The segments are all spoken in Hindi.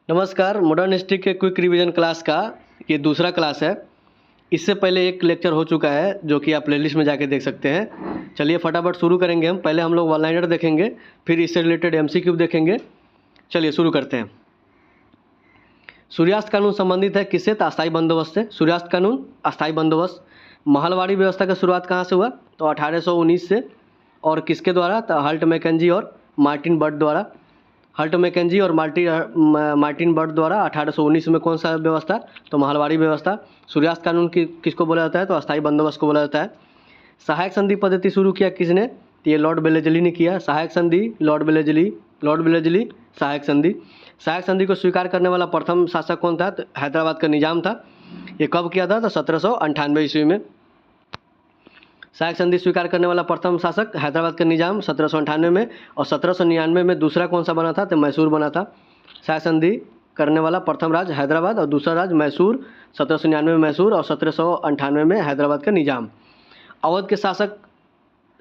नमस्कार। मॉडर्न हिस्ट्री के क्विक रिवीजन क्लास का ये दूसरा क्लास है। इससे पहले एक लेक्चर हो चुका है जो कि आप प्लेलिस्ट में जाके देख सकते हैं। चलिए फटाफट शुरू करेंगे। हम पहले हम लोग वन लाइनर देखेंगे, फिर इससे रिलेटेड एमसीक्यू देखेंगे। चलिए शुरू करते हैं। सूर्यास्त कानून संबंधित है किससे? तो अस्थायी बंदोबस्त से। सूर्यास्त कानून, अस्थायी बंदोबस्त। महलवाड़ी व्यवस्था की शुरुआत कहाँ से हुआ? तो 1819 से। और किसके द्वारा? तो हल्ट मैकेंजी और मार्टिन बर्ट द्वारा। हल्ट मैकेंजी और मार्टिन बर्ट द्वारा 1819 में कौन सा व्यवस्था? तो महलवाड़ी व्यवस्था। सूर्यास्त कानून किसको बोला जाता है? तो अस्थायी बंदोबस्त को बोला जाता है। सहायक संधि पद्धति शुरू किया किसने? तो ये लॉर्ड बेलेजली ने किया। सहायक संधि लॉर्ड बेलेजली सहायक संधि। सहायक संधि को स्वीकार करने वाला प्रथम शासक कौन था? तो हैदराबाद का निजाम था। ये कब किया था? तो 1798 ईस्वी में। सहायक संधि स्वीकार करने वाला प्रथम शासक हैदराबाद का निजाम 1798 में। और 1799 में दूसरा कौन सा बना था? तो मैसूर बना था। सहायक संधि करने वाला प्रथम राज्य हैदराबाद और दूसरा राज्य मैसूर। 1799 में मैसूर और 1798 में हैदराबाद का निजाम। अवध के शासक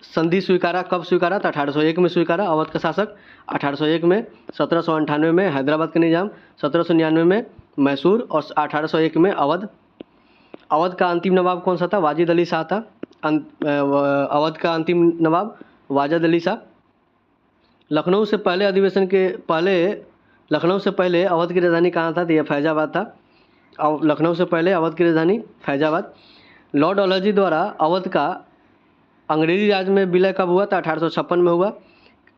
संधि स्वीकारा कब स्वीकारा? तो 1801 में स्वीकारा। अवध का शासक 1801 में। 1798 में हैदराबाद का निजाम, 1799 में मैसूर और 1801 में अवध। अवध का अंतिम नवाब कौन सा था? वाजिद अली शाह था। अवध का अंतिम नवाब वाजिद अली शाह। लखनऊ से पहले अवध की राजधानी कहाँ था? तो यह फैजाबाद था। लखनऊ से पहले अवध की राजधानी फैजाबाद। लॉर्ड डलहौजी द्वारा अवध का अंग्रेजी राज में विलय कब हुआ था? 1856 में हुआ।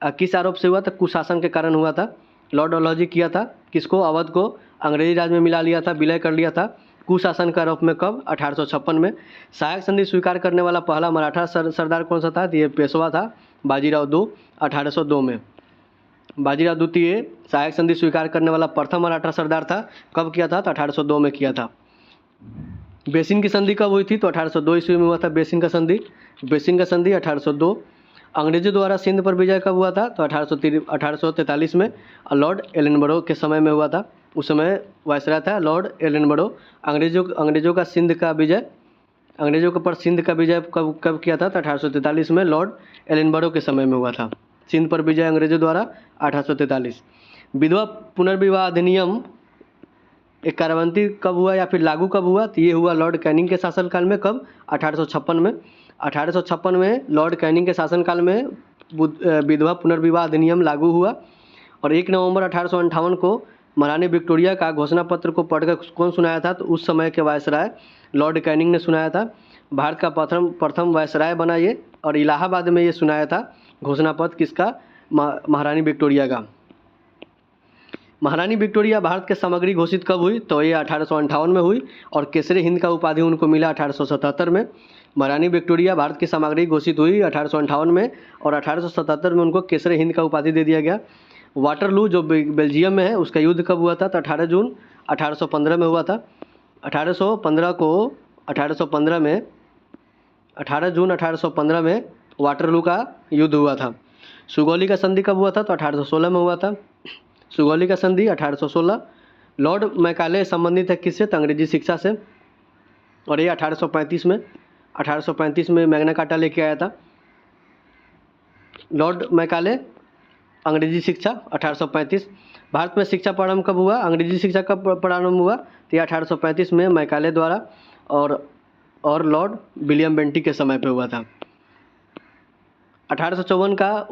किस आरोप से हुआ था? कुशासन के कारण हुआ था। लॉर्ड डलहौजी किया था किसको? अवध को अंग्रेजी राज में मिला लिया था, विलय कर लिया था कुशासन के आरोप में। कब? 1856 में। सहायक संधि स्वीकार करने वाला पहला मराठा सरदार कौन सा था? ये पेशवा था, बाजीराव दो, 1802 में। बाजीराव द्वितीय सहायक संधि स्वीकार करने वाला प्रथम मराठा सरदार था। कब किया था? तो 1802 में किया था। बेसिन की संधि कब हुई थी? तो 1802 ईस्वी में हुआ था बेसिन का संधि। 1802। अंग्रेजों द्वारा सिंध पर विजय कब हुआ था? तो 1843 में। लॉर्ड एलनबरो के समय में हुआ था। उस समय वायसराय था लॉर्ड एलनबरो। अंग्रेजों का सिंध का विजय, अंग्रेजों के ऊपर सिंध का विजय कब किया था? तो 1843 में लॉर्ड एलनबरो के समय में हुआ था। सिंध पर विजय अंग्रेजों द्वारा 1843। विधवा पुनर्विवाह अधिनियम एक कार्यान्वित कब हुआ या फिर लागू कब हुआ? तो ये हुआ लॉर्ड कैनिंग के शासनकाल में। कब? 1856 में। 1856 में लॉर्ड कैनिंग के शासनकाल में विधवा पुनर्विवाह अधिनियम लागू हुआ। और 1 नवंबर 1858 को महारानी विक्टोरिया का घोषणा पत्र को पढ़कर कौन सुनाया था? तो उस समय के वायसराय लॉर्ड कैनिंग ने सुनाया था। भारत का प्रथम वायसराय बना ये। और इलाहाबाद में ये सुनाया था घोषणा पत्र किसका? महारानी विक्टोरिया का। महारानी विक्टोरिया भारत के सामग्री घोषित कब हुई? तो ये 1858 में हुई। और केसरी हिंद का उपाधि उनको मिला 1877 में। महारानी विक्टोरिया भारत की सामग्री घोषित हुई 1858 में और 1877 में उनको केसरी हिंद का उपाधि दे दिया गया। वाटरलू जो बेल्जियम में है उसका युद्ध कब हुआ था? तो 18 जून 1815 में हुआ था। 18 जून 1815 में वाटरलू का युद्ध हुआ था। सुगौली का संधि कब हुआ था? तो 1816 में हुआ था। सुगौली का संधि 1816। लॉर्ड मैकाले संबंधित है किससे? तो अंग्रेजी शिक्षा से। और ये 1835 में मैग्ना कार्टा लेके आया था लॉर्ड मैकाले। अंग्रेजी शिक्षा 1835। भारत में शिक्षा प्रारंभ कब हुआ? अंग्रेजी शिक्षा कब प्रारंभ हुआ? तो ये 1835 में मैकाले द्वारा और लॉर्ड विलियम बेंटिक के समय पे हुआ था। 1854 का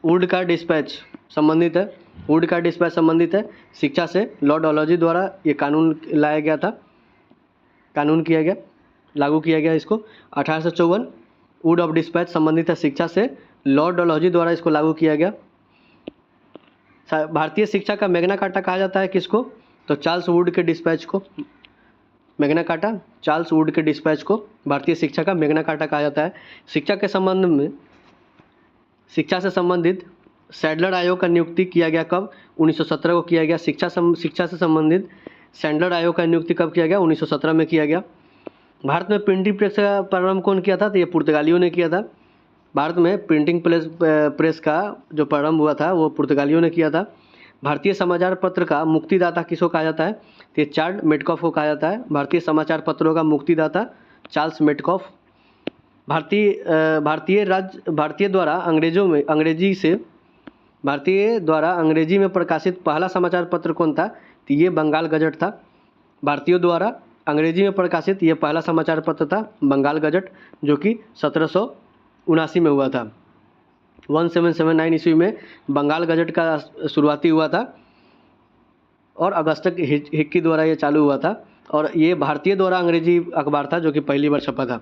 वुड का डिस्पैच संबंधित है। वुड का डिस्पैच संबंधित है शिक्षा से। लॉर्ड डलहौजी द्वारा ये कानून लाया गया था, लागू किया गया इसको। 1854 वुड ऑफ डिस्पैच संबंधित है शिक्षा से। लॉर्ड डलहौजी द्वारा इसको लागू किया गया। भारतीय शिक्षा का मैग्ना कार्टा कहा जाता है किसको? तो चार्ल्स वुड के डिस्पैच को। मैग्ना कार्टा चार्ल्स वुड के डिस्पैच को भारतीय शिक्षा का मैग्ना कार्टा कहा जाता है। शिक्षा से संबंधित सैडलर आयोग का नियुक्ति किया गया कब? 1917 को किया गया। शिक्षा से संबंधित सैडलर आयोग का नियुक्ति कब किया गया? 1917 में किया गया। भारत में प्रिंटिंग प्रेस का प्रारंभ कौन किया था? तो ये पुर्तगालियों ने किया था। भारत में प्रिंटिंग प्रेस का जो प्रारंभ हुआ था वो पुर्तगालियों ने किया था। भारतीय समाचार पत्र का मुक्तिदाता किसको कहा जाता है? तो ये चार्ल्स मेटकॉफ को कहा जाता है। भारतीय समाचार पत्रों का मुक्तिदाता चार्ल्स मेटकॉफ। भारतीय द्वारा अंग्रेजी से भारतीय द्वारा अंग्रेजी में प्रकाशित पहला समाचार पत्र कौन था? तो ये बंगाल गजट था। भारतीयों द्वारा अंग्रेजी में प्रकाशित ये पहला समाचार पत्र था बंगाल गजट, जो कि 1779 में हुआ था। 1779 ईस्वी में बंगाल गजट का शुरुआती हुआ था और अगस्टक हिक्की द्वारा ये चालू हुआ था, और ये भारतीय द्वारा अंग्रेजी अखबार था जो कि पहली बार छपा था।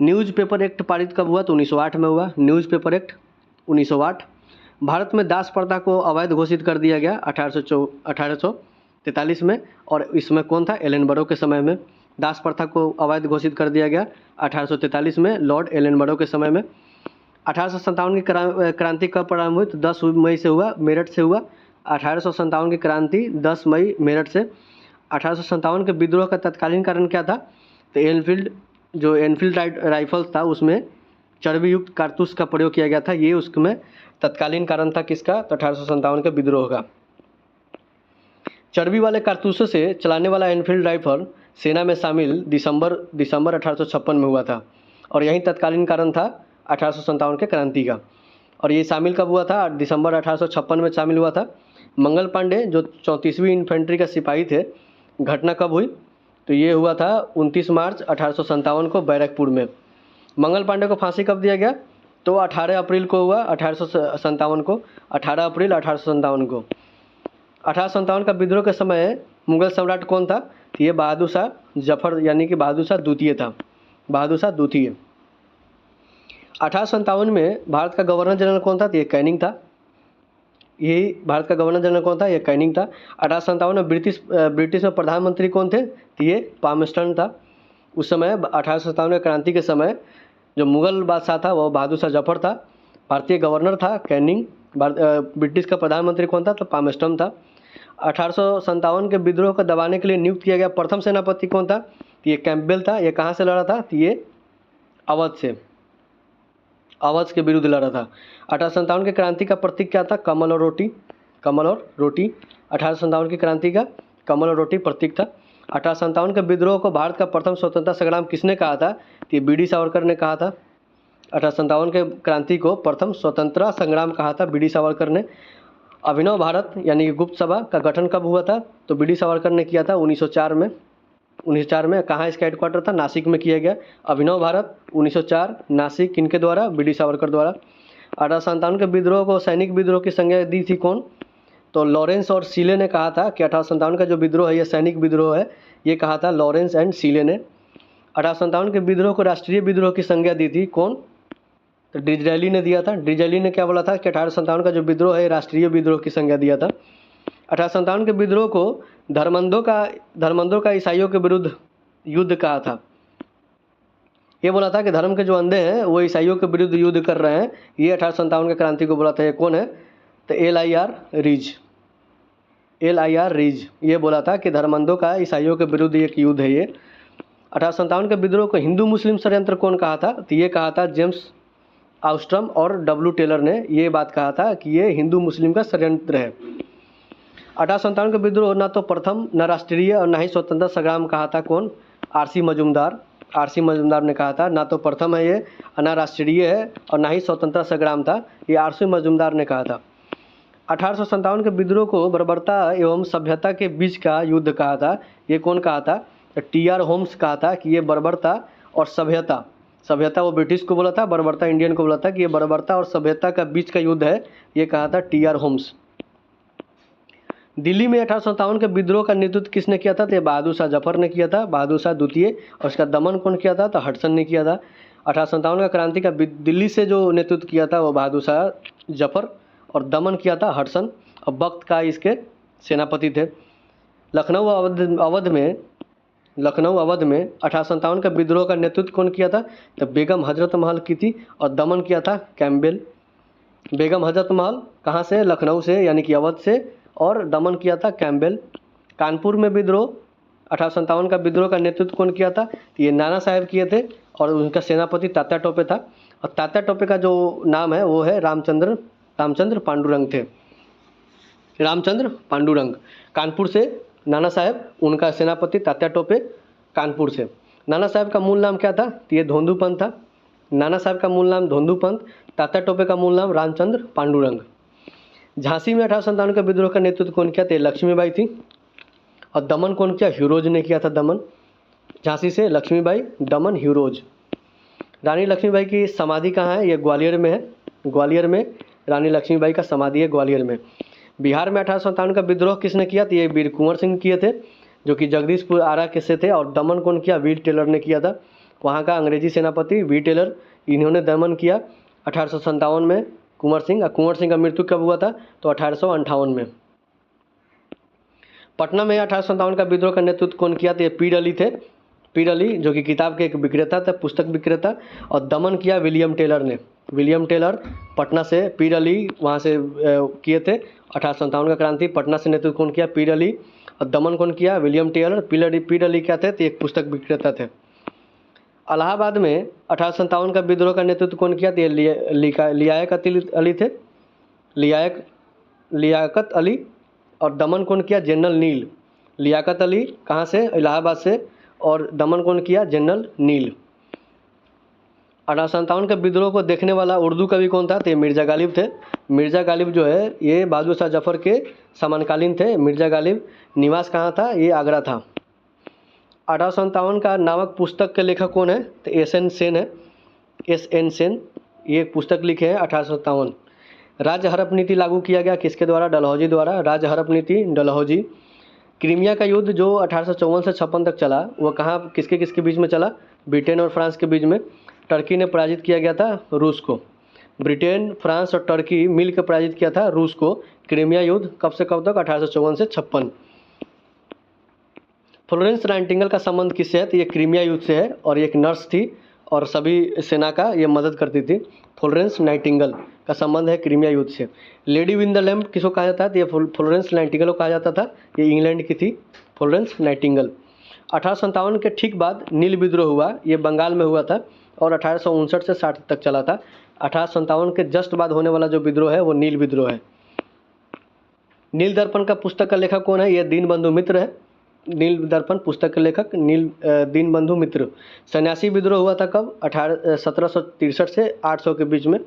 न्यूज़पेपर एक्ट पारित कब हुआ? तो 1908 में हुआ न्यूज़पेपर एक्ट 1908। भारत में दास प्रथा को अवैध घोषित कर दिया गया 1843 में, और इसमें कौन था? एलनबरो के समय में दास प्रथा को अवैध घोषित कर दिया गया 1843 में, लॉर्ड एलनबरो के समय में। 1857 की क्रांति कब प्रारंभ हुई? तो 10 मई से हुआ, मेरठ से हुआ। 1857 की क्रांति 10 मई मेरठ से। 1857 के विद्रोह का तत्कालीन कारण क्या था? तो एनफील्ड राइफल्स था, उसमें चर्बी युक्त कारतूस का प्रयोग किया गया था, ये उसमें तत्कालीन कारण था किसका? तो 1857 के विद्रोह का। चर्बी वाले कारतूसों से चलाने वाला एनफील्ड राइफल सेना में शामिल दिसंबर 1856 में हुआ था, और यही तत्कालीन कारण था 1857 के क्रांति का। और ये शामिल कब हुआ था? दिसंबर 1856 में शामिल हुआ था। मंगल पांडे जो 34वीं इन्फेंट्री का सिपाही थे, घटना कब हुई? तो ये हुआ था 29 मार्च 1857 को बैरकपुर में। मंगल पांडे को फांसी कब दिया गया? तो 18 अप्रैल को हुआ 1857 को, 18 अप्रैल 1857 को। 1857 का विद्रोह के समय मुगल सम्राट कौन था? तो ये बहादुर शाह जफर यानी कि बहादुर शाह द्वितीय था, बहादुर शाह द्वितीय। 1857 में भारत का गवर्नर जनरल कौन था? तो ये कैनिंग था। यही भारत का गवर्नर जनरल कौन था? ये कैनिंग था। 1857 में ब्रिटिश में प्रधानमंत्री कौन थे? तो ये पामस्टर्न था। उस समय 1857 क्रांति के समय जो मुगल बादशाह था वो बहादुर शाह जफर था, भारतीय गवर्नर था कैनिंग, ब्रिटिश का प्रधानमंत्री कौन था? तो पामस्टर्न था। 1857 के विद्रोह को दबाने के लिए नियुक्त किया गया प्रथम सेनापति कौन था? तो ये कैंपबेल था। ये कहाँ से लड़ा था? तो ये अवध से, अवध के विरुद्ध लड़ा था। 1857 की क्रांति का प्रतीक क्या था? कमल और रोटी, कमल और रोटी। 1857 की क्रांति का कमल और रोटी प्रतीक था। 1857 के विद्रोह को भारत का प्रथम स्वतंत्रता संग्राम किसने कहा था? तो ये बी.डी. सावरकर ने कहा था। 1857 के क्रांति को प्रथम स्वतंत्रता संग्राम कहा था बी.डी. सावरकर ने। अभिनव भारत यानी कि गुप्त सभा का गठन कब हुआ था? तो बी.डी. सावरकर ने किया था 1904 में। 1904 में कहाँ इसका हेडक्वार्टर था? नासिक में किया गया। अभिनव भारत 1904 नासिक, किनके द्वारा? बी.डी. सावरकर द्वारा। 1857 के विद्रोह को सैनिक विद्रोह की संज्ञा दी थी कौन? तो लॉरेंस और सीले ने कहा था कि 1857 का जो विद्रोह है ये सैनिक विद्रोह है, ये कहा था लॉरेंस एंड सीले ने। 1857 के विद्रोह को राष्ट्रीय विद्रोह की संज्ञा दी थी कौन? तो डिज़रायली ने दिया था। डिज़रायली ने क्या बोला था कि 1857 का जो विद्रोह है राष्ट्रीय विद्रोह की संज्ञा दिया था। 1857 के विद्रोह को धर्मंधों का ईसाइयों के विरुद्ध युद्ध कहा था। ये बोला था कि धर्म के जो अंधे हैं वो ईसाइयों के विरुद्ध युद्ध कर रहे हैं, ये 1857 के क्रांति को बोला था। ये कौन है? तो एल.आई.आर. रीज ये बोला था कि धर्मंधों का ईसाइयों के विरुद्ध एक युद्ध है ये। 1857 के विद्रोह को हिंदू मुस्लिम षड्यंत्र कौन कहा था? तो ये कहा था जेम्स आउस्ट्रम और डब्ल्यू टेलर ने ये बात कहा था कि ये हिंदू मुस्लिम का षड्यंत्र है। 1857 के विद्रोह ना तो प्रथम, न राष्ट्रीय और न ही स्वतंत्रता संग्राम कहा था कौन? आर.सी. मजूमदार ने कहा था। ना तो प्रथम है ये, न राष्ट्रीय है और ना ही स्वतंत्रता संग्राम था, ये आर.सी. मजूमदार ने कहा था। 1857 के विद्रोह को बर्बरता एवं सभ्यता के बीच का युद्ध कहा था। ये कौन कहा था? टी.आर. होम्स कहा था कि ये बर्बरता और सभ्यता वो ब्रिटिश को बोला था, बर्बरता इंडियन को बोला था कि ये बर्बरता और सभ्यता का बीच का युद्ध है, ये कहा था टी.आर. होम्स। दिल्ली में 1857 के विद्रोह का नेतृत्व किसने किया था? तो बहादुर शाह जफर ने किया था, बहादुर शाह द्वितीय। और इसका दमन कौन किया था? तो हडसन ने किया था। 1857 का क्रांति का दिल्ली से जो नेतृत्व किया था वो बहादुर शाह जफर, और दमन किया था हडसन, और वक्त का इसके सेनापति थे। लखनऊ अवध में 1857 का विद्रोह का नेतृत्व कौन किया था? तो बेगम हजरत महल की थी, और दमन किया था कैम्पबेल। बेगम हजरत महल कहाँ से? लखनऊ से यानी कि अवध से, और दमन किया था कैम्पबेल। कानपुर में विद्रोह 1857 का विद्रोह का नेतृत्व कौन किया था? तो ये नाना साहेब किए थे, और उनका सेनापति तात्या टोपे था। और तात्या टोपे का जो नाम है वो है रामचंद्र पांडुरंग थे। रामचंद्र पांडुरंग कानपुर से, नाना साहेब, उनका सेनापति तात्या टोपे कानपुर से। नाना साहेब का मूल नाम क्या था? तो ये धोंदूपंत था। नाना साहेब का मूल नाम धोंदूपंत, तात्या टोपे का मूल नाम रामचंद्र पांडुरंग। झांसी में 1857 का विद्रोह का नेतृत्व कौन किया? तो लक्ष्मीबाई थी। और दमन कौन किया? ह्यूरोज ने किया था दमन। झांसी से लक्ष्मीबाई, दमन, ह्यूरोज। रानी लक्ष्मीबाई की समाधि कहाँ है? ये ग्वालियर में है। ग्वालियर में रानी लक्ष्मीबाई का समाधि है, ग्वालियर में। बिहार में 1857 का विद्रोह किसने किया? तो ये वीर कुंवर सिंह किए थे, जो कि जगदीशपुर आरा के से थे। और दमन कौन किया? वीर टेलर ने किया था, वहाँ का अंग्रेजी सेनापति वीर टेलर, इन्होंने दमन किया 1857 में कुंवर सिंह। कुंवर सिंह का मृत्यु कब हुआ था? तो 1858 में। पटना में 1857 का विद्रोह का नेतृत्व कौन किया? तो ये पीर अली थे। पीर अली जो कि किताब के एक विक्रेता थे, पुस्तक विक्रेता। और दमन किया विलियम टेलर ने। विलियम टेलर पटना से, पीर अली वहाँ से किए थे। 1857 का क्रांति पटना से नेतृत्व कौन किया? पीर अली। और दमन कौन किया? William Taylor. पीर अली क्या थे? तो एक पुस्तक विक्रेता थे। इलाहाबाद में 1857 का विद्रोह का नेतृत्व कौन किया? तो ये लियाकत अली थे, लियाकत अली। और दमन कौन किया? जनरल नील। लियाकत अली कहाँ से? इलाहाबाद से। और दमन कौन किया? जनरल नील। 1857 के विद्रोह को देखने वाला उर्दू कवि कौन था? तो ये मिर्ज़ा गालिब थे। मिर्ज़ा गालिब जो है ये बहादुर शाह जफ़र के समकालीन थे। मिर्ज़ा गालिब निवास कहाँ था? ये आगरा था। 1857 का नामक पुस्तक के लेखक कौन है? तो एस.एन. सेन है। एस.एन. सेन ये एक पुस्तक लिखे हैं 1857। राज्य हड़प नीति लागू किया गया किसके द्वारा? डलहौजी द्वारा। राज्य हड़प नीति डलहौजी। क्रीमिया का युद्ध जो 1854 से 56 तक चला, वो कहाँ किसके बीच में चला? ब्रिटेन और फ्रांस के बीच में। टर्की ने पराजित किया गया था रूस को। ब्रिटेन, फ्रांस और टर्की मिल कर पराजित किया था रूस को। क्रीमिया युद्ध कब से कब तक? 1854 से 56। फ्लोरेंस नाइटिंगेल का संबंध किससे है? तो ये क्रीमिया युद्ध से है। और एक नर्स थी और सभी सेना का ये मदद करती थी। फ्लोरेंस नाइटिंगेल का संबंध है क्रीमिया युद्ध से। लेडी विन द लैम्प किसको कहा जाता है? तो ये फ्लोरेंस नाइटिंगेल को कहा जाता था। ये इंग्लैंड की थी, फ्लोरेंस नाइटिंगेल। 1857 के ठीक बाद नील विद्रोह हुआ, ये बंगाल में हुआ था और 1859 से 60 तक चला था। 1857 के जस्ट बाद होने वाला जो विद्रोह है वो नील विद्रोह है। नील दर्पण का पुस्तक का लेखक कौन है? ये दीनबंधु मित्र है। नील दर्पण पुस्तक के लेखक दीनबंधु मित्र। सन्यासी विद्रोह हुआ था कब? 1763 से 800 के बीच में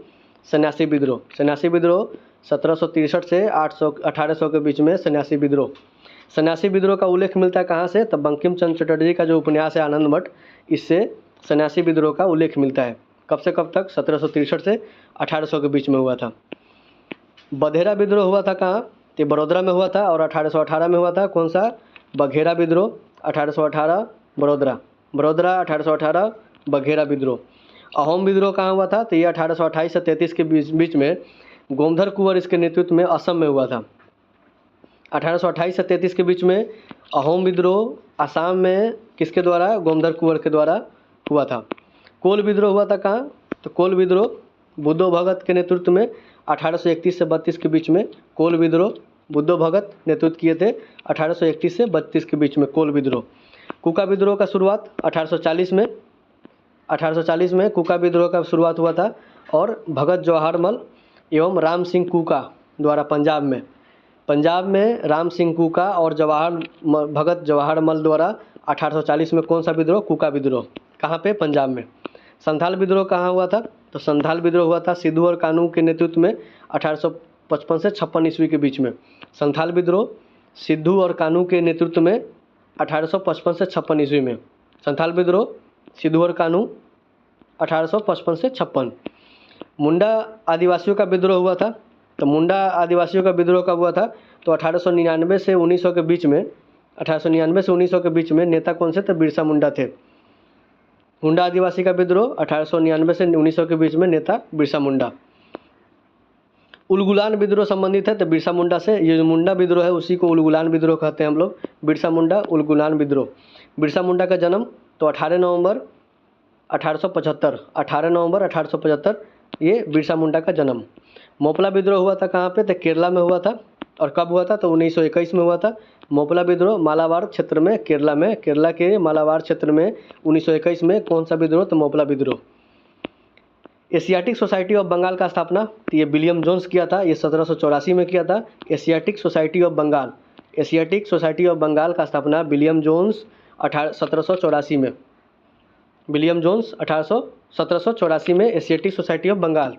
सन्यासी विद्रोह। सन्यासी विद्रोह 1763 से 1800 के बीच में सन्यासी विद्रोह। सन्यासी विद्रोह का उल्लेख मिलता है कहाँ से? तब बंकिम चंद्र चटर्जी का जो उपन्यास है आनंद मठ, इससे सन्यासी विद्रोह का उल्लेख मिलता है। कब से कब तक? 1763 से 1800 के बीच में हुआ था। बघेरा विद्रोह हुआ था कहाँ? तो बड़ौदा में हुआ था और 1818 में हुआ था। कौन सा? बघेरा विद्रोह 1818 बड़ौदा। 1818 बघेरा विद्रोह। अहोम विद्रोह कहाँ हुआ था? तो ये 1828 से 33 के बीच में गोमधर कुंवर इसके नेतृत्व में असम में हुआ था। 1828 से 33 के बीच में अहोम विद्रोह असम में किसके द्वारा? गोमधर कुंवर के द्वारा हुआ था। कोल विद्रोह हुआ था कहाँ? तो कोल विद्रोह बुद्धो भगत के नेतृत्व में 1831 से 32 के बीच में कोल विद्रोह बुद्धो भगत नेतृत्व किए थे। 1831 से 32 के बीच में कोल विद्रोह। कुका विद्रोह का शुरुआत 1840 में। 1840 में कुका विद्रोह का शुरुआत हुआ था और भगत जवाहर मल एवं राम सिंह कुका द्वारा पंजाब में राम सिंह कुका और भगत जवाहर मल द्वारा 1840 में कौन सा विद्रोह? कुका विद्रोह। कहाँ पे? पंजाब में। संथाल विद्रोह कहाँ हुआ था? तो संथाल विद्रोह हुआ था सिद्धू और कानू के नेतृत्व में 1855 से 56 ईस्वी के बीच में। संथाल विद्रोह सिद्धू और कानू के नेतृत्व में 1855 से 56 ईस्वी में। संथाल विद्रोह सिद्धू और कानू 1855 से 56। मुंडा आदिवासियों का विद्रोह हुआ था। तो मुंडा आदिवासियों का विद्रोह कब हुआ था? तो 1899 से 1900 के बीच में। 1899 से 1900 के बीच में नेता कौन से? तो बिरसा मुंडा थे। मुंडा आदिवासी का विद्रोह 1899 से 1900 के बीच में नेता बिरसा मुंडा। उलगुलान विद्रोह संबंधित है तो बिरसा मुंडा से। ये जो मुंडा विद्रोह है उसी को उलगुलान विद्रोह कहते हैं हम लोग। बिरसा मुंडा उलगुलान विद्रोह। बिरसा मुंडा का जन्म तो 18 नवंबर 1875। 18 नवंबर 1875 ये बिरसा मुंडा का जन्म। मोपला विद्रोह हुआ था कहाँ पे? तो केरला में हुआ था। और कब हुआ था? तो 1921 में हुआ था। मोपला विद्रोह मालाबार क्षेत्र में, केरला के मालाबार क्षेत्र में 1921 में कौन सा विद्रोह? तो मोपला विद्रोह। एशियाटिक सोसाइटी ऑफ बंगाल का स्थापना तो ये विलियम जोन्स किया था। ये 1784 में किया था। Asiatic Society of Bengal, Asiatic Society of Bengal का स्थापना विलियम जोन्स 1784 में। विलियम जोन्स 1784 में Asiatic Society of Bengal.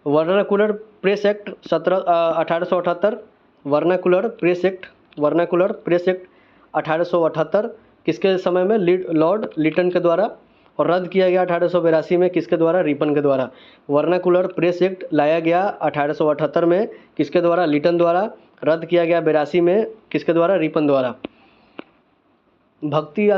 Vernacular press act 1878, vernacular press act 1878 किसके समय में? लॉर्ड लिटन के द्वारा, और रद्द किया गया 1882 में किसके द्वारा? रिपन के द्वारा। वर्नाकुलर प्रेस एक्ट लाया गया 1878 में किसके द्वारा? लिटन द्वारा। रद्द किया गया 82 में किसके द्वारा? रिपन द्वारा। भक्ति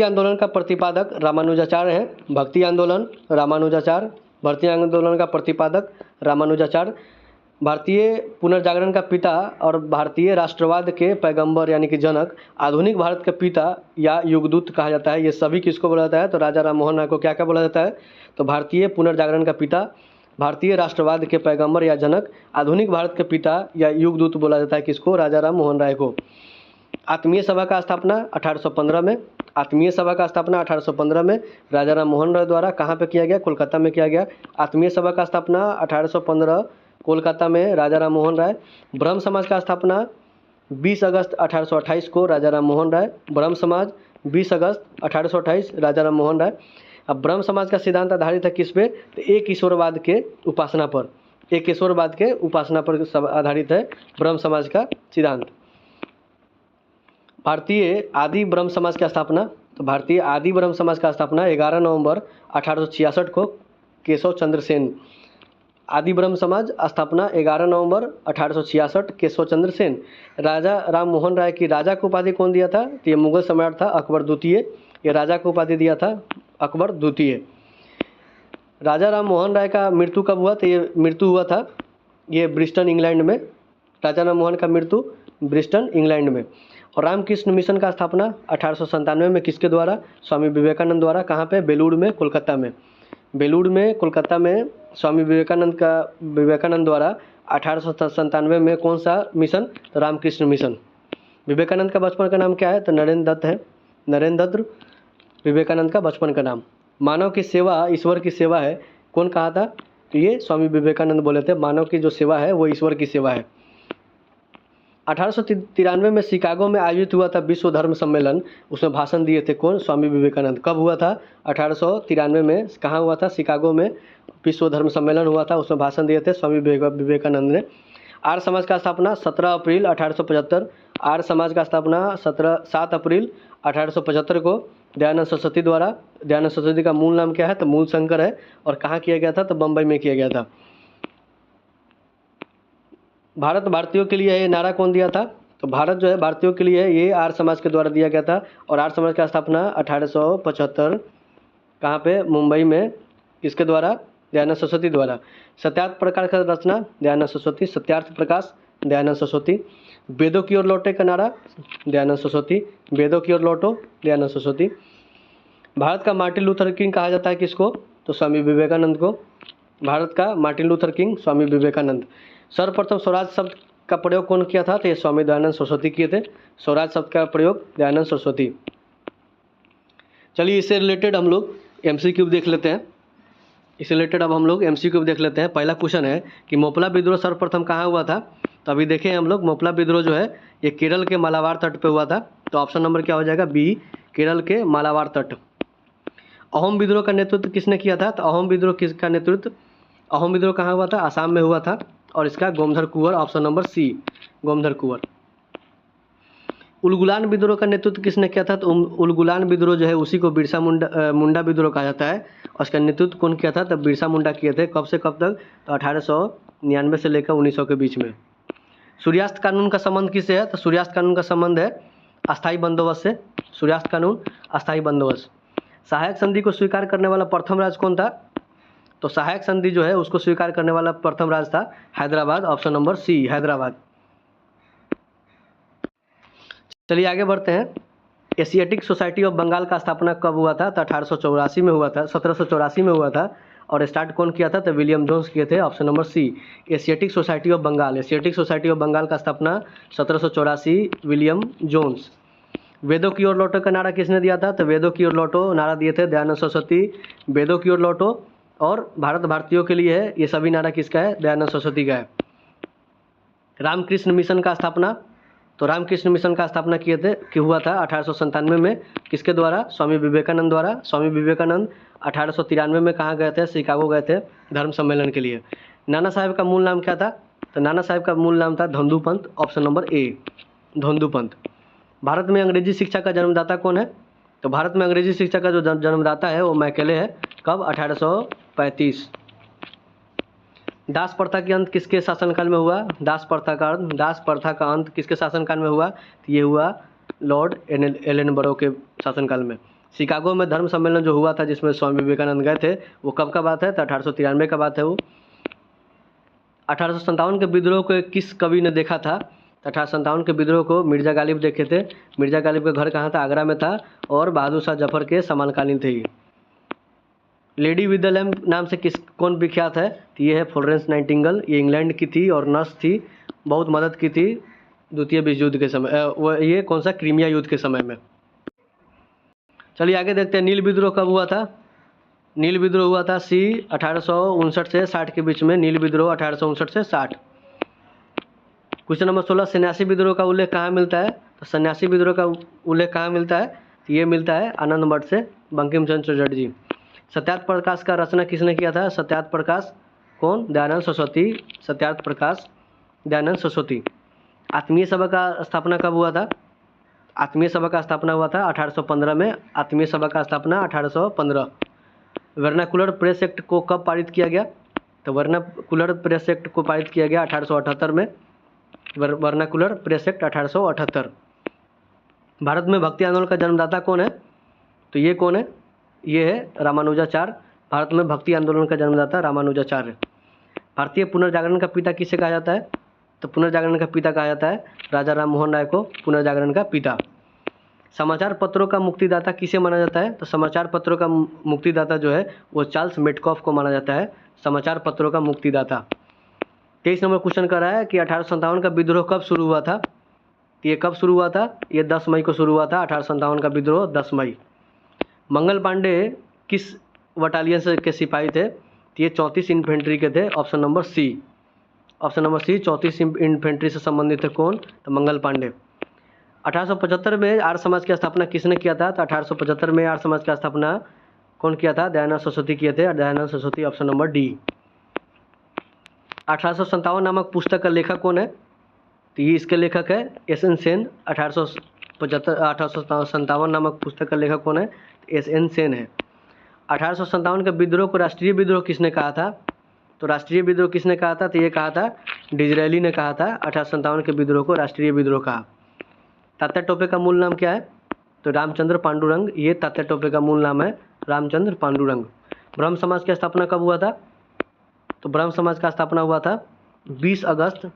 आंदोलन का प्रतिपादक रामानुजाचार्य है। भक्ति आंदोलन का प्रतिपादक रामानुजाचार्य। भारतीय पुनर्जागरण का पिता और भारतीय राष्ट्रवाद के पैगंबर यानी कि जनक, आधुनिक भारत के पिता या युगदूत कहा जाता है। ये सभी किसको बोला जाता है? तो राजा राम मोहन राय को क्या क्या बोला जाता है? तो भारतीय पुनर्जागरण का पिता, भारतीय राष्ट्रवाद के पैगंबर या जनक, आधुनिक भारत के पिता या युगदूत बोला जाता है किसको? राजा राम मोहन राय को। आत्मीय सभा का स्थापना 1815 में, आत्मीय सभा का स्थापना 1815 में राजा राम मोहन राय द्वारा कहाँ पे किया गया? कोलकाता में किया गया। आत्मीय सभा का स्थापना 1815 कोलकाता में राजा राम मोहन राय। ब्रह्म समाज का स्थापना 20 अगस्त 1828 को राजा राम मोहन राय। ब्रह्म समाज 20 अगस्त 1828 राजा राम मोहन राय। अब ब्रह्म समाज का सिद्धांत आधारित है किस पे? तो एक ईश्वरवाद के उपासना पर, एक ईश्वरवाद के उपासना पर आधारित है ब्रह्म समाज का सिद्धांत। भारतीय आदि ब्रह्म समाज की स्थापना, तो भारतीय आदि ब्रह्म समाज का स्थापना 11 नवंबर 1866 को केशव चंद्र सेन। आदि ब्रह्म समाज स्थापना 11 नवंबर 1866 केशव चंद्र सेन। राजा राम मोहन राय की राजा को उपाधि कौन दिया था? तो ये मुगल सम्राट था अकबर द्वितीय। ये राजा को उपाधि दिया था अकबर द्वितीय। राजा राम मोहन राय का मृत्यु कब हुआ? तो ये मृत्यु हुआ था ये ब्रिस्टन इंग्लैंड में। राजा राम मोहन का मृत्यु ब्रिस्टन इंग्लैंड में। और रामकृष्ण मिशन का स्थापना 1897 में किसके द्वारा? स्वामी विवेकानंद द्वारा। कहाँ पे? बेलूर में, कोलकाता में। बेलूर में, कोलकाता में स्वामी विवेकानंद द्वारा 1897 में कौन सा मिशन? तो रामकृष्ण मिशन। विवेकानंद का बचपन का नाम क्या है? तो नरेंद्र दत्त है। नरेंद्र विवेकानंद का बचपन का नाम। मानव की सेवा ईश्वर की सेवा है, कौन कहा था? तो ये स्वामी विवेकानंद बोले थे, मानव की जो सेवा है वो ईश्वर की सेवा है। 1893 में शिकागो में आयोजित हुआ था विश्व धर्म सम्मेलन, उसमें भाषण दिए थे कौन? स्वामी विवेकानंद। कब हुआ था? 1893 में। कहाँ हुआ था? शिकागो में विश्व धर्म सम्मेलन हुआ था, उसमें भाषण दिए थे स्वामी विवेकानंद ने। आर्य समाज का स्थापना 17 अप्रैल 1875। आर्य समाज का स्थापना 7 अप्रैल 1875 को दयानंद सरस्वती द्वारा। दयानंद सरस्वती का मूल नाम क्या है? तो मूल शंकर है। और कहाँ किया गया था? तो बम्बई में किया गया था। भारत भारतीयों के लिए ये नारा कौन दिया था? तो भारत जो है भारतीयों के लिए ये आर्य समाज के द्वारा दिया गया था। और आर्य समाज का स्थापना 1875 कहाँ पे? मुंबई में। किसके द्वारा? दयानंद सरस्वती द्वारा। सत्यार्थ प्रकाश का रचना दयानंद सरस्वती। सत्यार्थ प्रकाश दयानंद सरस्वती। वेदों की ओर लौटे का नारा दयानंद सरस्वती। वेदों की ओर लौटो दयानंद सरस्वती। भारत का मार्टिन लूथर किंग कहा जाता है किसको? तो स्वामी विवेकानंद को। भारत का Martin Luther king Swami Vivekananda. सर्वप्रथम स्वराज शब्द का प्रयोग कौन किया था? तो ये स्वामी दयानंद सरस्वती किए थे। स्वराज शब्द का प्रयोग दयानंद सरस्वती। चलिए इससे रिलेटेड हम लोग MCQ देख लेते हैं। इससे रिलेटेड अब हम लोग MCQ देख लेते हैं। पहला क्वेश्चन है कि मोपला विद्रोह सर्वप्रथम कहाँ हुआ था? तो अभी देखें हम लोग मोपला विद्रोह जो है ये केरल के मालाबार तट पे हुआ था। तो ऑप्शन नंबर क्या हो जाएगा? बी, केरल के मालाबार तट। अहोम विद्रोह का नेतृत्व किसने किया था? तो अहोम विद्रोह किसका नेतृत्व? अहोम विद्रोह कहाँ हुआ था? आसाम में हुआ था। और इसका गोमधर कुंवर, ऑप्शन नंबर सी, गोमधर कुंवर। उलगुलान विद्रोह का नेतृत्व किसने किया था? तो उलगुलान विद्रोह जो है उसी को बिरसा मुंडा विद्रोह कहा जाता है। और इसका नेतृत्व कौन किया था? तो बिरसा मुंडा किए थे। कब से कब तक? तो 1899 से लेकर 1900 के बीच में। सूर्यास्त कानून का संबंध किससे है? तो सूर्यास्त कानून का संबंध है अस्थायी बंदोबस्त से। सूर्यास्त कानून अस्थायी बंदोबस्त। सहायक संधि को स्वीकार करने वाला प्रथम राज्य कौन था? तो सहायक संधि जो है उसको स्वीकार करने वाला प्रथम राज्य था Hyderabad, option number C, Hyderabad. चलिए आगे बढ़ते हैं। एशियाटिक सोसाइटी ऑफ बंगाल का स्थापना कब हुआ था? तो 1884 में हुआ था, 1784 में हुआ था। और स्टार्ट कौन किया था? तो विलियम जोन्स किए थे, option number C, Asiatic Society of Bengal. Asiatic Society of Bengal का स्थापना 1784, विलियम जोन्स। वेदों की ओर लौटो का नारा किसने दिया था? तो वेदों की ओर लौटो नारा दिए थे दयानंद सरस्वती। वेदों की ओर लौटो और भारत भारतीयों के लिए है, ये सभी नारा किसका है? दयानंद सरस्वती का है। रामकृष्ण मिशन का स्थापना तो रामकृष्ण मिशन का स्थापना कि हुआ था 1897 में, किसके द्वारा? स्वामी विवेकानंद द्वारा। स्वामी विवेकानंद 1893 में कहाँ गए थे? शिकागो गए थे धर्म सम्मेलन के लिए। नाना साहेब का मूल नाम क्या था? तो नाना साहेब का मूल नाम था धोंदू पंत, ऑप्शन नंबर ए, धोंदू पंत। भारत में अंग्रेजी शिक्षा का जन्मदाता कौन है? तो भारत में अंग्रेजी शिक्षा का जो जन्मदाता है वो मैकेले है। कब? 1835। दास प्रथा के अंत किसके शासनकाल में हुआ? दास प्रथा का अंत किसके शासनकाल में हुआ? तो ये हुआ लॉर्ड एलनबरो के शासनकाल में। शिकागो में धर्म सम्मेलन जो हुआ था जिसमें स्वामी विवेकानंद गए थे, वो कब का बात है? तो 1893 का बात है वो। 1857 के विद्रोह को किस कवि ने देखा था? 1857 के विद्रोह को मिर्जा गालिब देखे थे। मिर्जा गालिब का घर कहाँ था? आगरा में था, और बहादुर शाह जफर के समानकालीन थे ये। लेडी विद द लैम्प नाम से कौन विख्यात है? तो ये है फ्लोरेंस नाइटिंगेल। ये इंग्लैंड की थी और नर्स थी, बहुत मदद की थी द्वितीय विश्व युद्ध के समय, ये कौन सा? क्रीमिया युद्ध के समय में। चलिए आगे देखते हैं, नील विद्रोह कब हुआ था? नील विद्रोह हुआ था 1859 से 60 के बीच में। नील विद्रोह 1859 से 60। क्वेश्चन नंबर 16, सन्यासी विद्रोह का उल्लेख कहाँ मिलता है? तो सन्यासी विद्रोह का उल्लेख कहाँ मिलता है? तो ये मिलता है आनंद मठ से, बंकिम चंद्र चटर्जी। सत्यार्थ प्रकाश का रचना किसने किया था? सत्यार्थ प्रकाश कौन? दयानंद सरस्वती। सत्यार्थ प्रकाश दयानंद सरस्वती। आत्मीय सभा का स्थापना कब हुआ था? आत्मीय सभा का स्थापना हुआ था 1815 में। आत्मीय सभा का स्थापना 1815। वर्नाकुलर प्रेस एक्ट को कब पारित किया गया? तो वर्नाकुलर प्रेस एक्ट को पारित किया गया 1878 में। Vernacular press act 1878। भारत में भक्ति आंदोलन का जन्मदाता कौन है? तो ये कौन है? ये है रामानुजाचार्य। भारत में भक्ति आंदोलन का जन्मदाता रामानुजाचार्य। भारतीय पुनर्जागरण का पिता किसे कहा जाता है? तो पुनर्जागरण का पिता कहा जाता है राजा राम मोहन राय को पुनर्जागरण का पिता। समाचार पत्रों का मुक्तिदाता किसे माना जाता है? तो समाचार पत्रों का मुक्तिदाता जो है वो चार्ल्स मेटकॉफ को माना जाता है समाचार पत्रों का मुक्तिदाता। 23 नंबर क्वेश्चन कर रहा है कि 1857 का विद्रोह कब शुरू हुआ था? तो ये कब शुरू हुआ था? ये 10 मई को शुरू हुआ था 1857 का विद्रोह, 10 मई। मंगल पांडे किस बटालियन से के सिपाही थे? तो ये 34 इन्फेंट्री के थे, option number C. Option number C, 34 infantry से संबंधित थे कौन? तो मंगल पांडे। 1875 में आर्य समाज की स्थापना किसने किया था? तो 1875 में आर्य समाज की स्थापना कौन किया था? दयानंद सरस्वती किए थे, Dayanand Saraswati, option number D. 1857 नामक पुस्तक का लेखक कौन है? तो ये इसके लेखक है एस.एन. सेन। 1857 नामक पुस्तक का लेखक कौन है? एस.एन. सेन है। 1857 के विद्रोह को राष्ट्रीय विद्रोह किसने कहा था? तो राष्ट्रीय विद्रोह किसने कहा था? तो ये कहा था डिजरेली ने कहा था 1857 के विद्रोह को राष्ट्रीय विद्रोह कहा। तात्या टोपे का मूल नाम क्या है? तो रामचंद्र पांडुरंग। ये तात्या टोपे का मूल नाम है रामचंद्र पांडुरंग। ब्रह्म समाज की स्थापना कब हुआ था? तो ब्रह्म समाज का स्थापना हुआ था 20 अगस्त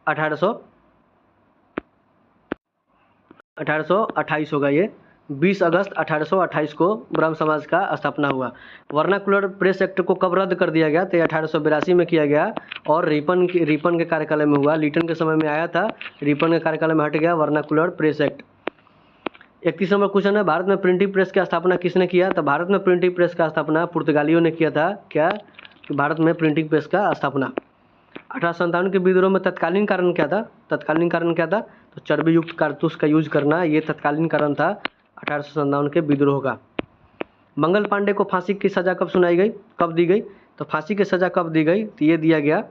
1828 होगा ये। 20 अगस्त 1828 को ब्रह्म समाज का स्थापना हुआ। वर्नाकुलर प्रेस एक्ट को कब रद्द कर दिया गया? तो 1882 में किया गया और रिपन के कार्यकाल में हुआ। लीटन के समय में आया था, रिपन के कार्यकाल में हट गया vernacular press act. 31 number question है, भारत में प्रिंटिंग प्रेस की स्थापना किसने किया? तो भारत में प्रिंटिंग प्रेस का स्थापना पुर्तगालियों ने किया था। क्या? कि भारत में प्रिंटिंग प्रेस का स्थापना। 1857 के विद्रोह में तत्कालीन कारण क्या था? तत्कालीन कारण क्या था? तो चर्बी युक्त कारतूस का यूज करना, ये तत्कालीन कारण था 1857 के विद्रोह का। मंगल पांडे को फांसी की सज़ा कब सुनाई गई, कब दी गई? तो फांसी की सज़ा कब दी गई? तो ये दिया गया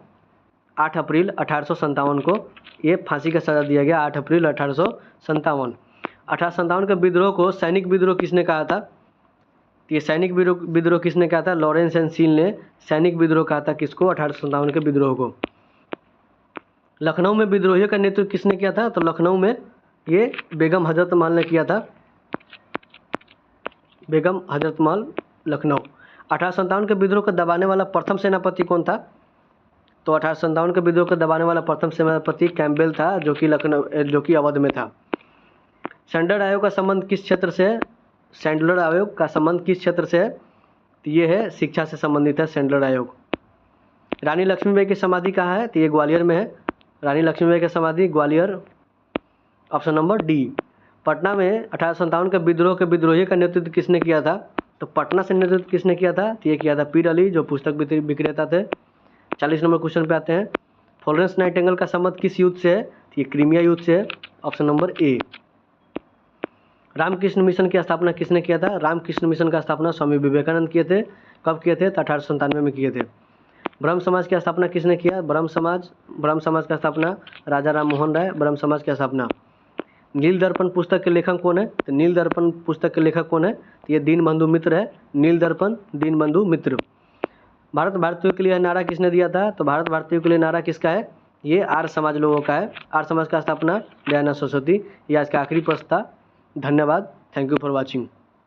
8 अप्रैल 1857 को। ये फांसी का सज़ा दिया गया 8 अप्रैल 1857। 1857 के विद्रोह को सैनिक विद्रोह किसने कहा था? तो ये सैनिक विद्रोह किसने कहा था? लॉरेंस एंड सील ने सैनिक विद्रोह कहा था किसको? 1857 के विद्रोह को। लखनऊ में विद्रोहियों का नेतृत्व किसने किया था? तो लखनऊ में ये बेगम हजरत महल ने किया था। बेगम हजरत महल, लखनऊ। 1857 के विद्रोह को दबाने वाला प्रथम सेनापति कौन था? तो 1857 के विद्रोह को दबाने वाला प्रथम सेनापति कैम्पबेल था, जो कि अवध में था। सैंडलर आयोग का संबंध किस क्षेत्र से है? सैंडलर आयोग का संबंध किस क्षेत्र से है? तो ये है शिक्षा से संबंधित है सैंडलर आयोग। रानी लक्ष्मीबाई की समाधि कहाँ है? तो ये ग्वालियर में है। रानी लक्ष्मीबाई की समाधि Gwalior, option number D. Patna में 1857 के विद्रोह के विद्रोही का नेतृत्व किसने किया था? तो पटना से नेतृत्व किसने किया था? तो ये किया था पीर अली, जो पुस्तक विक्रेता थे। 40 नंबर क्वेश्चन पे आते हैं। फ्लोरेंस नाइटिंगेल का संबंध किस युद्ध से है? ये क्रीमिया युद्ध से है, option number A. Ramakrishna Mission की स्थापना किसने किया था? रामकृष्ण मिशन का स्थापना स्वामी विवेकानंद किए थे। कब किए थे? 1897 में किए थे। ब्रह्म समाज की स्थापना किसने किया? ब्रह्म समाज का स्थापना राजा राम मोहन राय। ब्रह्म समाज की स्थापना। नील दर्पण पुस्तक के लेखक कौन है? तो नील दर्पण पुस्तक के लेखक कौन है? तो ये दीनबंधु मित्र है। नील दर्पण दीनबंधु मित्र। भारत भारतीयों के लिए नारा किसने दिया था? तो भारत भारतीयों के लिए नारा किसका है? ये आर्य समाज लोगों का है। आर्य समाज का स्थापना दयानंद सरस्वती। ये आज का आखिरी प्रश्न था। धन्यवाद। Thank you for watching.